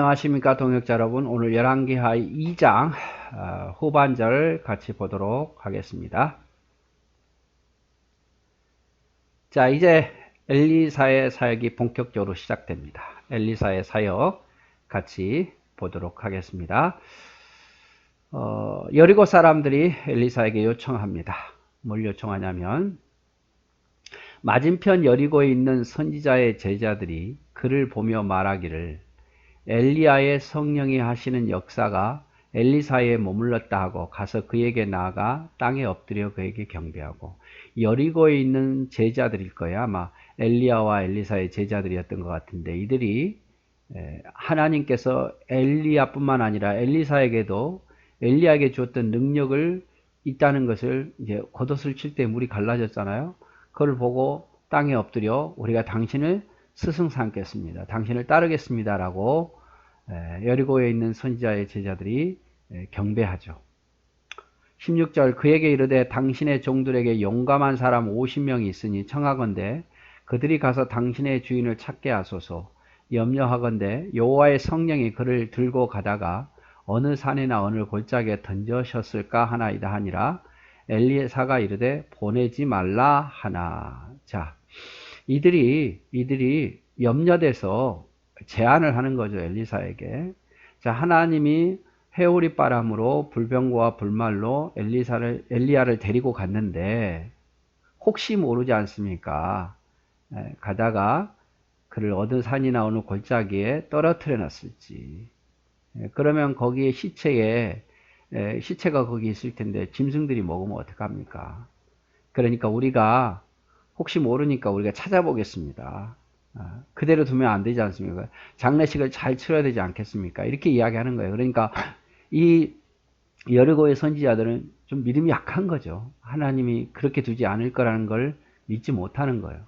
안녕하십니까 동역자 여러분. 오늘 열왕기하 2장 후반절 같이 보도록 하겠습니다. 자, 이제 엘리사의 사역이 본격적으로 시작됩니다. 엘리사의 사역 같이 보도록 하겠습니다. 여리고 사람들이 엘리사에게 요청합니다. 뭘 요청하냐면, 맞은편 여리고에 있는 선지자의 제자들이 그를 보며 말하기를, 엘리야의 성령이 하시는 역사가 엘리사에 머물렀다 하고 가서 그에게 나아가 땅에 엎드려 그에게 경배하고. 여리고에 있는 제자들일 거야. 아마 엘리야와 엘리사의 제자들이었던 것 같은데, 이들이 하나님께서 엘리야뿐만 아니라 엘리사에게도 엘리야에게 주었던 능력을 있다는 것을, 이제 겉옷을 칠 때 물이 갈라졌잖아요. 그걸 보고 땅에 엎드려 우리가 당신을 스승 삼겠습니다, 당신을 따르겠습니다 라고 여리고에 있는 선지자의 제자들이 경배하죠. 16절, 그에게 이르되 당신의 종들에게 용감한 사람 50명이 있으니 청하건대 그들이 가서 당신의 주인을 찾게 하소서. 염려하건대 여호와의 성령이 그를 들고 가다가 어느 산이나 어느 골짜기에 던져셨을까 하나이다 하니라. 엘리사가 이르되 보내지 말라 하나. 자, 이들이 염려돼서 제안을 하는 거죠, 엘리사에게. 자, 하나님이 회오리 바람으로 불병과 불말로 엘리야를 데리고 갔는데 혹시 모르지 않습니까? 가다가 그를 어느 산이나 어느 골짜기에 떨어뜨려 놨을지. 그러면 거기에 시체가 거기 있을 텐데 짐승들이 먹으면 어떡합니까? 그러니까 우리가 혹시 모르니까 우리가 찾아보겠습니다. 그대로 두면 안 되지 않습니까? 장례식을 잘 치러야 되지 않겠습니까? 이렇게 이야기하는 거예요. 그러니까 이 여리고의 선지자들은 좀 믿음이 약한 거죠. 하나님이 그렇게 두지 않을 거라는 걸 믿지 못하는 거예요.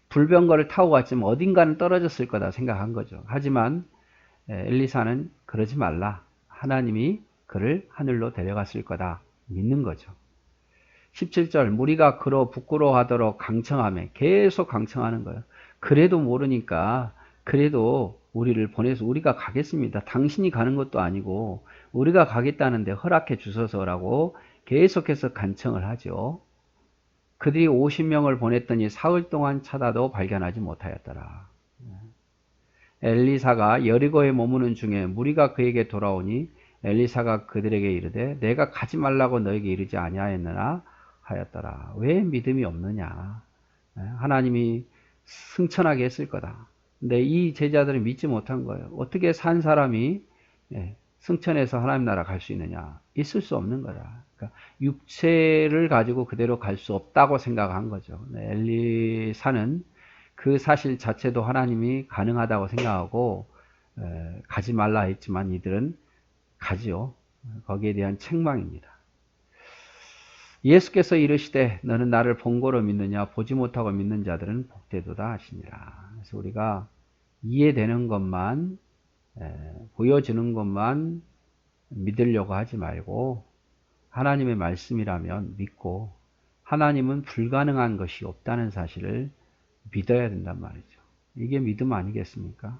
불병거를 타고 갔지만 어딘가는 떨어졌을 거다 생각한 거죠. 하지만 엘리사는 그러지 말라, 하나님이 그를 하늘로 데려갔을 거다 믿는 거죠. 17절, 무리가 그로 부끄러워하도록 강청하며, 계속 강청하는 거예요. 그래도 모르니까 그래도 우리를 보내서 우리가 가겠습니다, 당신이 가는 것도 아니고 우리가 가겠다는데 허락해 주소서라고 계속해서 간청을 하죠. 그들이 50명을 보냈더니 사흘 동안 찾아도 발견하지 못하였더라. 엘리사가 여리고에 머무는 중에 무리가 그에게 돌아오니 엘리사가 그들에게 이르되 내가 가지 말라고 너에게 이르지 아니하였느냐 하였더라. 왜 믿음이 없느냐? 하나님이 승천하게 했을 거다. 근데 이 제자들은 믿지 못한 거예요. 어떻게 산 사람이 승천해서 하나님 나라 갈 수 있느냐? 있을 수 없는 거다. 그러니까 육체를 가지고 그대로 갈 수 없다고 생각한 거죠. 엘리사는 그 사실 자체도 하나님이 가능하다고 생각하고 가지 말라 했지만 이들은 가지요. 거기에 대한 책망입니다. 예수께서 이르시되 너는 나를 본고로 믿느냐, 보지 못하고 믿는 자들은 복되도다 하시니라. 그래서 우리가 이해되는 것만, 보여주는 것만 믿으려고 하지 말고 하나님의 말씀이라면 믿고, 하나님은 불가능한 것이 없다는 사실을 믿어야 된단 말이죠. 이게 믿음 아니겠습니까?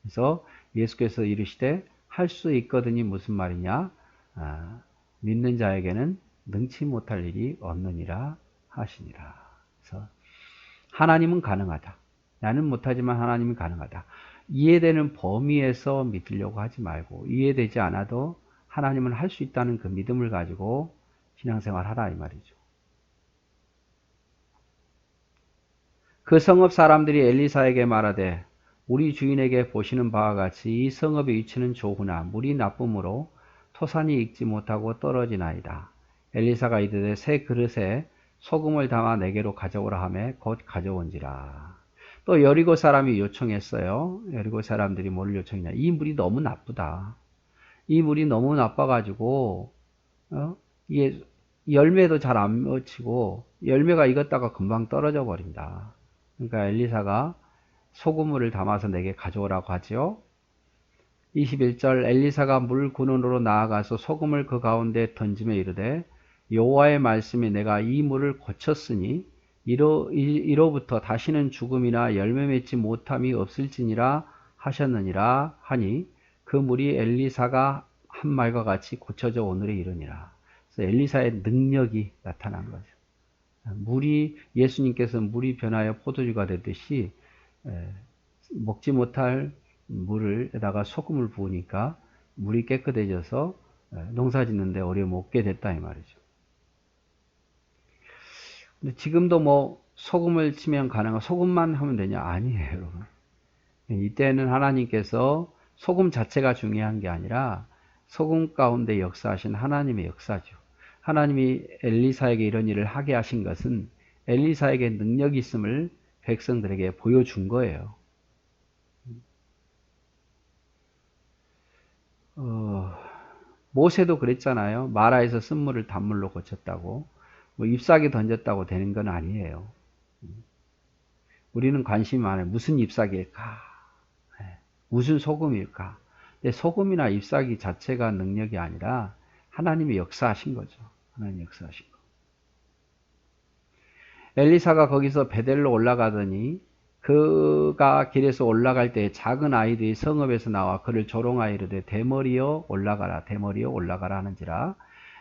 그래서 예수께서 이르시되 할 수 있거든이 무슨 말이냐? 믿는 자에게는 능치 못할 일이 없느니라 하시니라. 그래서 하나님은 가능하다. 나는 못하지만 하나님은 가능하다. 이해되는 범위에서 믿으려고 하지 말고, 이해되지 않아도 하나님은 할 수 있다는 그 믿음을 가지고 신앙생활 하라 이 말이죠. 그 성읍 사람들이 엘리사에게 말하되 우리 주인에게 보시는 바와 같이 이 성읍의 위치는 좋으나 물이 나쁨으로 토산이 익지 못하고 떨어지나이다. 엘리사가 이르되 새 그릇에 소금을 담아 내게로 가져오라 하매 곧 가져온지라. 또 여리고 사람이 요청했어요. 여리고 사람들이 뭘 요청했냐? 이 물이 너무 나쁘다. 이 물이 너무 나빠가지고 이게 열매도 잘 안 맺히고 열매가 익었다가 금방 떨어져 버린다. 그러니까 엘리사가 소금물을 담아서 내게 가져오라고 하죠. 21절, 엘리사가 물 근원으로 나아가서 소금을 그 가운데 던지며 이르되 여호와의 말씀이 내가 이 물을 고쳤으니 이로부터 다시는 죽음이나 열매 맺지 못함이 없을지니라 하셨느니라 하니 그 물이 엘리사가 한 말과 같이 고쳐져 오늘에 이르니라. 그래서 엘리사의 능력이 나타난 거죠. 물이 예수님께서 물이 변하여 포도주가 되듯이 먹지 못할 물에다가 소금을 부으니까 물이 깨끗해져서 농사 짓는데 어려움 없게 됐다 이 말이죠. 근데 지금도 뭐 소금을 치면 가능한 소금만 하면 되냐? 아니에요, 여러분. 이때는 하나님께서 소금 자체가 중요한 게 아니라 소금 가운데 역사하신 하나님의 역사죠. 하나님이 엘리사에게 이런 일을 하게 하신 것은 엘리사에게 능력이 있음을 백성들에게 보여준 거예요. 모세도 그랬잖아요. 마라에서 쓴물을 단물로 고쳤다고. 뭐 잎사귀 던졌다고 되는 건 아니에요. 우리는 관심이 많아요. 무슨 잎사귀일까? 무슨 소금일까? 근데 소금이나 잎사귀 자체가 능력이 아니라 하나님이 역사하신 거죠. 하나님 역사하신 거. 엘리사가 거기서 베델로 올라가더니 그가 길에서 올라갈 때 작은 아이들이 성읍에서 나와 그를 조롱하여 이르되 대머리여 올라가라 대머리여 올라가라 하는지라.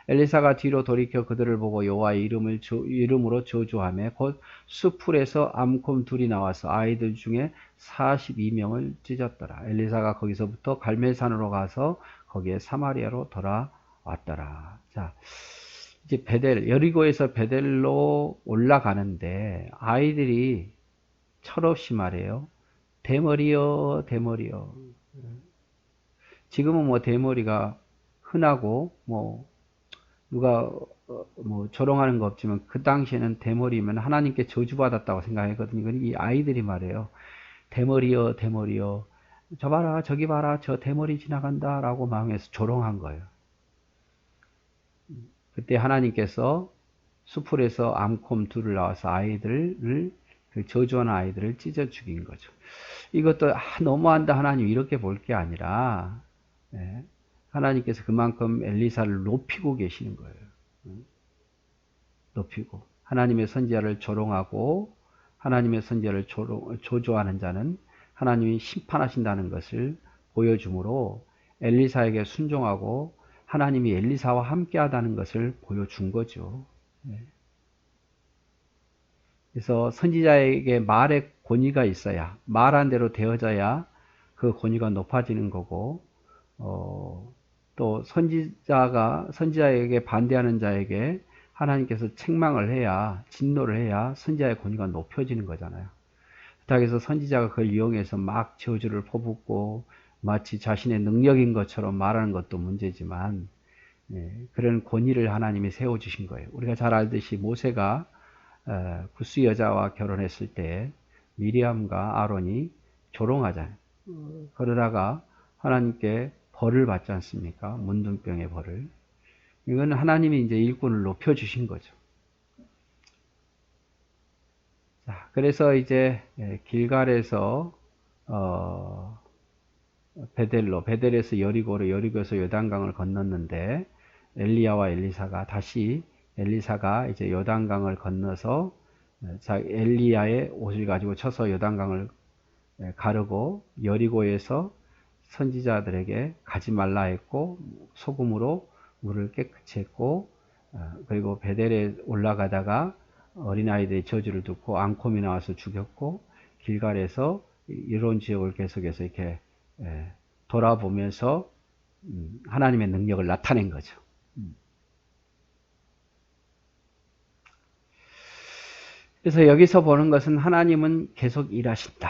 엘리사가 뒤로 돌이켜 그들을 보고 여호와의 이름으로 저주하며 곧 수풀에서 암곰 둘이 나와서 아이들 중에 42명을 찢었더라. 엘리사가 거기서부터 갈멜산으로 가서 거기에 사마리아로 돌아왔더라. 자, 이제 여리고에서 베델로 올라가는데 아이들이 철없이 말해요. 대머리여 대머리여. 지금은 뭐 대머리가 흔하고 뭐 누가 뭐 조롱하는 거 없지만 그 당시에는 대머리면 하나님께 저주받았다고 생각했거든요. 이 아이들이 말해요. 대머리여 대머리여. 저 봐라 저기 봐라 저 대머리 지나간다 라고 마음에서 조롱한 거예요. 그때 하나님께서 수풀에서 암곰 둘을 나와서 아이들을 그 저주하는 아이들을 찢어 죽인 거죠. 이것도 너무한다 하나님 이렇게 볼 게 아니라 하나님께서 그만큼 엘리사를 높이고 계시는 거예요. 높이고 하나님의 선지자를 조롱하고 하나님의 선지자를 조조하는 자는 하나님이 심판하신다는 것을 보여주므로 엘리사에게 순종하고 하나님이 엘리사와 함께하다는 것을 보여준 거죠. 그래서 선지자에게 말의 권위가 있어야 말한 대로 되어져야 그 권위가 높아지는 거고 또 선지자에게 반대하는 자에게 하나님께서 책망을 해야 진노를 해야 선지자의 권위가 높여지는 거잖아요. 그렇다고 해서 선지자가 그걸 이용해서 막 저주를 퍼붓고 마치 자신의 능력인 것처럼 말하는 것도 문제지만 그런 권위를 하나님이 세워주신 거예요. 우리가 잘 알듯이 모세가 구스 여자와 결혼했을 때 미리암과 아론이 조롱하잖아요. 그러다가 하나님께 벌을 받지 않습니까? 문둥병의 벌을. 이건 하나님이 이제 일꾼을 높여주신 거죠. 자, 그래서 이제 길갈에서 베델에서 여리고로, 여리고에서 요단강을 건넜는데 엘리야와 엘리사가 이제 요단강을 건너서 엘리야의 옷을 가지고 쳐서 요단강을 가르고 여리고에서 선지자들에게 가지 말라 했고 소금으로 물을 깨끗이 했고 그리고 베델에 올라가다가 어린아이들의 저주를 듣고 앙콤이 나와서 죽였고 길갈에서 이런 지역을 계속해서 이렇게 돌아보면서 하나님의 능력을 나타낸 거죠. 그래서 여기서 보는 것은 하나님은 계속 일하신다.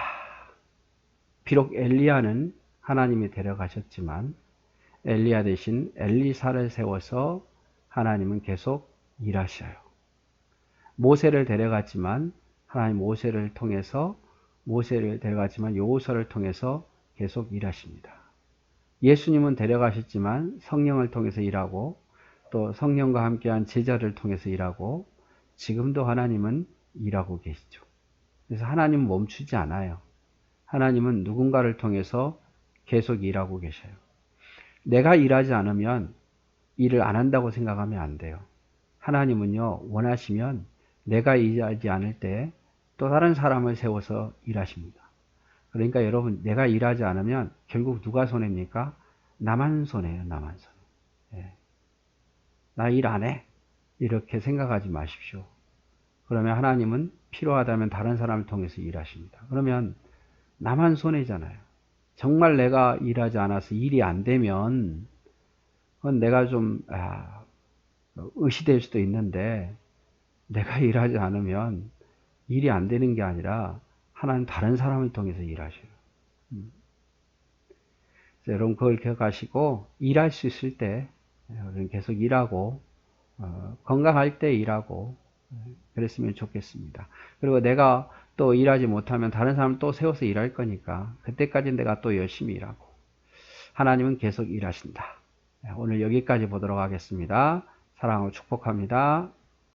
비록 엘리야는 하나님이 데려가셨지만 엘리야 대신 엘리사를 세워서 하나님은 계속 일하셔요. 모세를 데려갔지만 하나님 모세를 데려갔지만 여호수아를 통해서 계속 일하십니다. 예수님은 데려가셨지만 성령을 통해서 일하고 또 성령과 함께한 제자를 통해서 일하고 지금도 하나님은 일하고 계시죠. 그래서 하나님은 멈추지 않아요. 하나님은 누군가를 통해서 계속 일하고 계셔요. 내가 일하지 않으면 일을 안 한다고 생각하면 안 돼요. 하나님은요, 원하시면 내가 일하지 않을 때 또 다른 사람을 세워서 일하십니다. 그러니까 여러분, 내가 일하지 않으면 결국 누가 손해입니까? 나만 손해예요, 나만 손해. 예. 나 일 안 해. 이렇게 생각하지 마십시오. 그러면 하나님은 필요하다면 다른 사람을 통해서 일하십니다. 그러면 나만 손해잖아요. 정말 내가 일하지 않아서 일이 안 되면 그건 내가 좀 의시될 수도 있는데, 내가 일하지 않으면 일이 안 되는 게 아니라 하나님 다른 사람을 통해서 일하셔요. 그래서 여러분 그걸 기억하시고 일할 수 있을 때 계속 일하고 건강할 때 일하고 그랬으면 좋겠습니다. 그리고 내가 또 일하지 못하면 다른 사람 또 세워서 일할 거니까 그때까지 내가 또 열심히 일하고 하나님은 계속 일하신다. 오늘 여기까지 보도록 하겠습니다. 사랑하고 축복합니다.